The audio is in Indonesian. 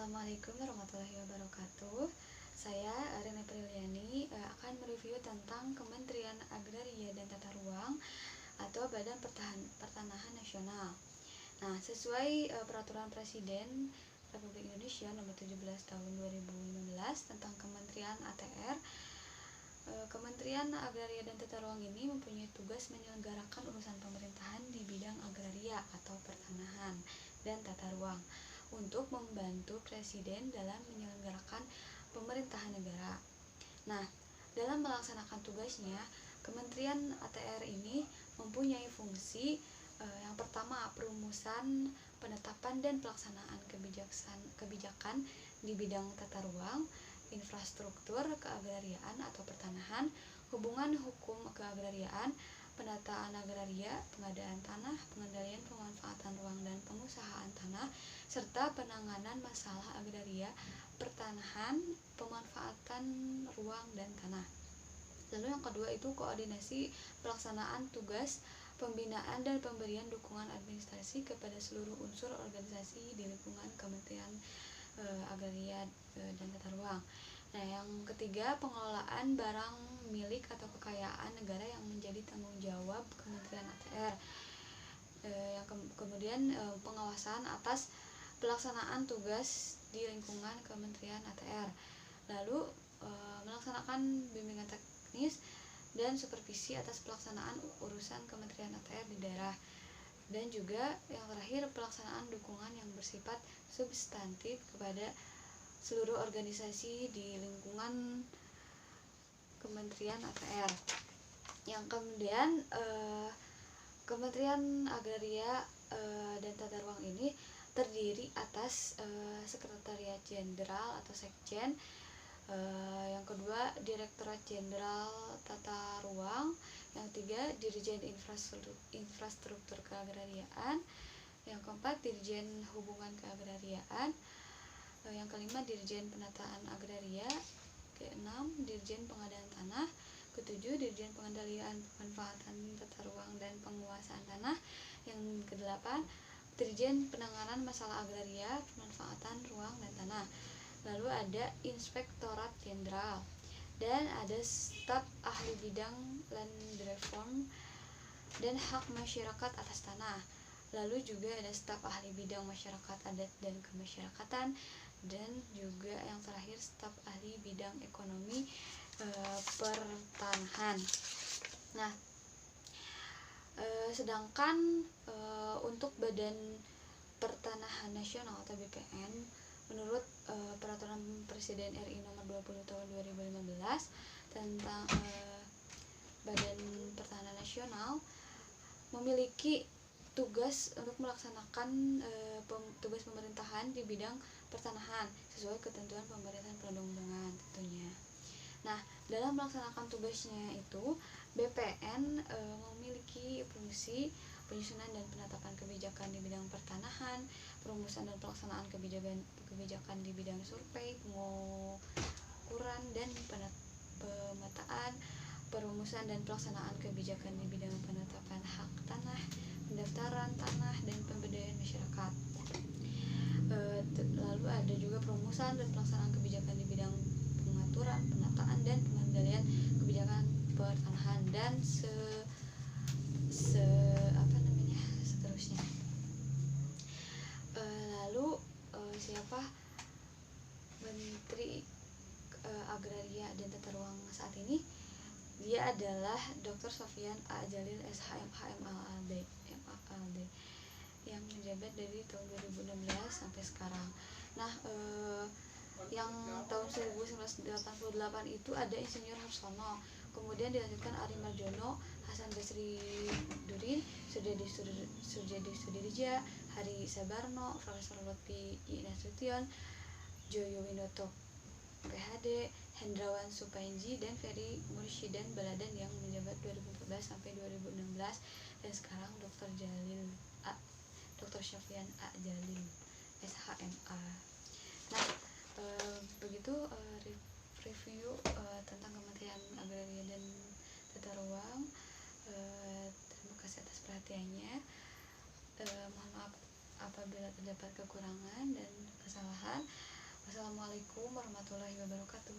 Assalamualaikum warahmatullahi wabarakatuh. Saya Rene Priliani akan mereview tentang Kementerian Agraria dan Tata Ruang atau Badan Pertanahan Nasional. Nah, sesuai Peraturan Presiden Republik Indonesia Nomor 17 Tahun 2015 tentang Kementerian ATR, Kementerian Agraria dan Tata Ruang ini mempunyai tugas menyelenggarakan urusan pemerintahan di bidang agraria atau pertanahan dan tata ruang untuk membantu Presiden dalam menyelenggarakan pemerintahan negara. Nah, dalam melaksanakan tugasnya, Kementerian ATR ini mempunyai fungsi yang pertama, perumusan, penetapan dan pelaksanaan kebijakan di bidang tata ruang, infrastruktur keagrariaan atau pertanahan, hubungan hukum keagrariaan, penataan agraria, pengadaan tanah, pengendalian pemanfaatan ruang dan pengusahaan tanah, serta penanganan masalah agraria, pertanahan, pemanfaatan ruang dan tanah. Lalu yang kedua itu koordinasi pelaksanaan tugas, pembinaan dan pemberian dukungan administrasi kepada seluruh unsur organisasi di lingkungan Kementerian Agraria dan Tata Ruang. Nah, yang ketiga, pengelolaan barang milik atau kekayaan negara yang menjadi tanggung jawab Kementerian ATR. Kemudian pengawasan atas pelaksanaan tugas di lingkungan Kementerian ATR. Lalu melaksanakan bimbingan teknis dan supervisi atas pelaksanaan urusan Kementerian ATR di daerah. Dan juga yang terakhir, pelaksanaan dukungan yang bersifat substantif kepada seluruh organisasi di lingkungan Kementerian ATR. Yang kemudian Kementerian Agraria dan Tata Ruang ini terdiri atas Sekretariat Jenderal atau Sekjen, yang kedua Direktorat Jenderal Tata Ruang, yang ketiga Dirjen Infrastruktur Keagrariaan, yang keempat Dirjen Hubungan Keagrariaan, yang kelima Dirjen Penataan Agraria, keenam Dirjen Pengadaan Tanah, ketujuh Dirjen Pengendalian Pemanfaatan Tata Ruang dan Penguasaan Tanah, yang kedelapan Dirjen Penanganan Masalah Agraria, Pemanfaatan Ruang dan Tanah. Lalu ada Inspektorat Jenderal dan ada staf ahli bidang land reform dan hak masyarakat atas tanah. Lalu juga ada staf ahli bidang masyarakat adat dan kemasyarakatan, dan juga yang terakhir staf ahli bidang ekonomi pertanahan. Nah, sedangkan untuk Badan Pertanahan Nasional atau BPN, menurut Peraturan Presiden RI Nomor 20 Tahun 2015 tentang Badan Pertanahan Nasional, memiliki tugas untuk melaksanakan tugas pemerintahan di bidang pertanahan sesuai ketentuan pemerintahan perundang-undangan tentunya. Nah, dalam melaksanakan tugasnya itu, BPN memiliki fungsi penyusunan dan penetapan kebijakan di bidang pertanahan, perumusan dan pelaksanaan kebijakan di bidang survei, pengukuran dan pemetaan, perumusan dan pelaksanaan kebijakan di bidang penetapan hak tanah, pendaftaran tanah, dan pemberdayaan masyarakat. Lalu ada juga perumusan dan pelaksanaan kebijakan di bidang pengaturan, penataan, dan pengendalian kebijakan pertanahan, dan seterusnya. Lalu siapa Menteri Agraria dan Tata Ruang saat ini? Dia adalah Dr. Sofyan A. Djalil SHM HMALD yang menjabat dari tahun 2016 sampai sekarang. Nah, yang tahun 1988 itu ada Insinyur Harsono, kemudian dilanjutkan Ari Marjono, Hasan Basri Durin, Surjadi Sudirja, Hari Sabarno, Profesor Lutfi I. Nasution, Joyo Winoto PhD, Hendrawan Supainji, dan Ferry Murshidan Baladan yang menjabat 2014 sampai 2016, dan sekarang Dr. Sofyan A. Djalil SHMA. Nah, begitu review tentang Kementerian Agraria dan Tata Ruang. Terima kasih atas perhatiannya. Mohon maaf apabila terdapat kekurangan dan kesalahan. Wassalamualaikum warahmatullahi wabarakatuh.